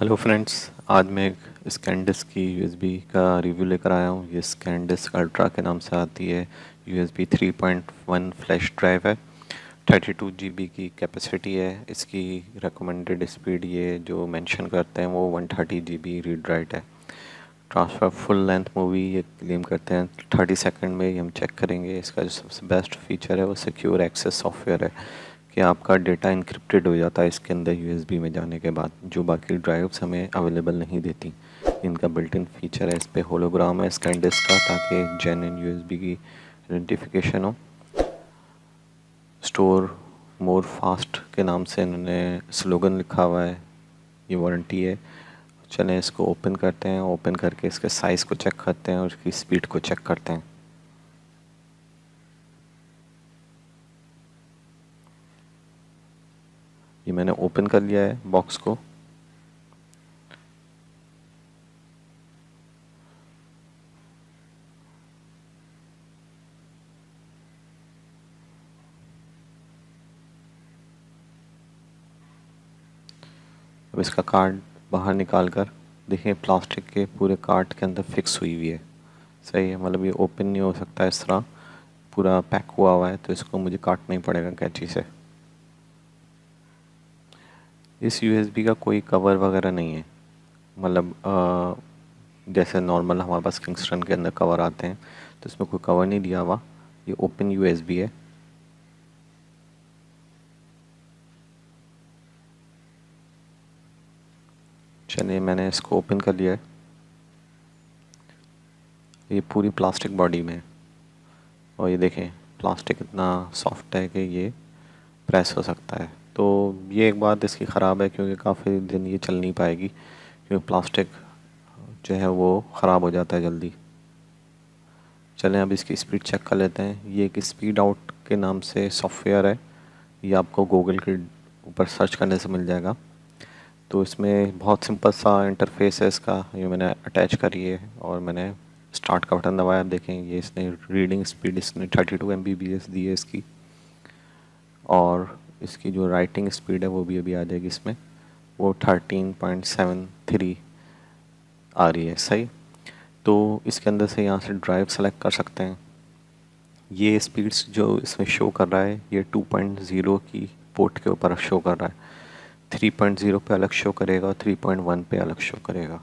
Hello friends, आज मैं एक स्कैनडिस्क की यूएसबी का रिव्यू लेकर आया हूँ। ये स्कैनडिस्क अल्ट्रा के नाम से आती है। यूएसबी 3.1 फ्लैश ड्राइव है। 32 जीबी की कैपेसिटी है। इसकी रिकमेंडेड स्पीड ये जो मेंशन करते हैं वो 130 जीबी रीड राइट है। ट्रांसफ़र फुल लेंथ मूवी ये क्लेम करते हैं 30 सेकंड में। ये हम चेक करेंगे। इसका जो सबसे बेस्ट फीचर है वो सिक्योर एक्सेस सॉफ्टवेयर है कि आपका डेटा इनक्रिप्टेड हो जाता है इसके अंदर यूएसबी में जाने के बाद, जो बाकी ड्राइव्स हमें अवेलेबल नहीं देती। इनका बिल्ट इन फीचर है। इस पर होलोग्राम है स्कैनडिस्क का, ताकि जेन्युइन यूएसबी की आइडेंटिफिकेशन हो। स्टोर मोर फास्ट के नाम से इन्होंने स्लोगन लिखा हुआ है। ये वारंटी है। चलें इसको ओपन करते हैं। ओपन करके इसके साइज़ को चेक करते हैं और इसकी स्पीड को चेक करते हैं। ये मैंने ओपन कर लिया है बॉक्स को। अब इसका कार्ड बाहर निकाल कर देखिए, प्लास्टिक के पूरे कार्ड के अंदर फिक्स हुई हुई है। सही है, मतलब ये ओपन नहीं हो सकता इस तरह, पूरा पैक हुआ हुआ है, तो इसको मुझे काटना ही पड़ेगा कैंची से। इस यूएसबी का कोई कवर वगैरह नहीं है, मतलब जैसे नॉर्मल हमारे पास किंगस्टन के अंदर कवर आते हैं, तो इसमें कोई कवर नहीं दिया हुआ। ये ओपन यूएसबी है। चलिए, मैंने इसको ओपन कर लिया है। ये पूरी प्लास्टिक बॉडी में है और ये देखें प्लास्टिक इतना सॉफ्ट है कि ये प्रेस हो सकता है। तो ये एक बात इसकी ख़राब है, क्योंकि काफ़ी दिन ये चल नहीं पाएगी, क्योंकि प्लास्टिक जो है वो ख़राब हो जाता है जल्दी। चलें अब इसकी स्पीड चेक कर लेते हैं। ये एक स्पीड आउट के नाम से सॉफ्टवेयर है। ये आपको गूगल के ऊपर सर्च करने से मिल जाएगा। तो इसमें बहुत सिंपल सा इंटरफेस है इसका। ये मैंने अटैच करी है और मैंने स्टार्ट का बटन दबाया। देखें ये इसने रीडिंग स्पीड इसने 32 MBPS दी है इसकी, और इसकी जो राइटिंग स्पीड है वो भी अभी आ जाएगी इसमें, वो 13.73 आ रही है। सही, तो इसके अंदर से यहाँ से ड्राइव सेलेक्ट कर सकते हैं। ये स्पीड्स जो इसमें शो कर रहा है ये 2.0 की पोर्ट के ऊपर शो कर रहा है। 3.0 पे अलग शो करेगा और 3.1 पे अलग शो करेगा।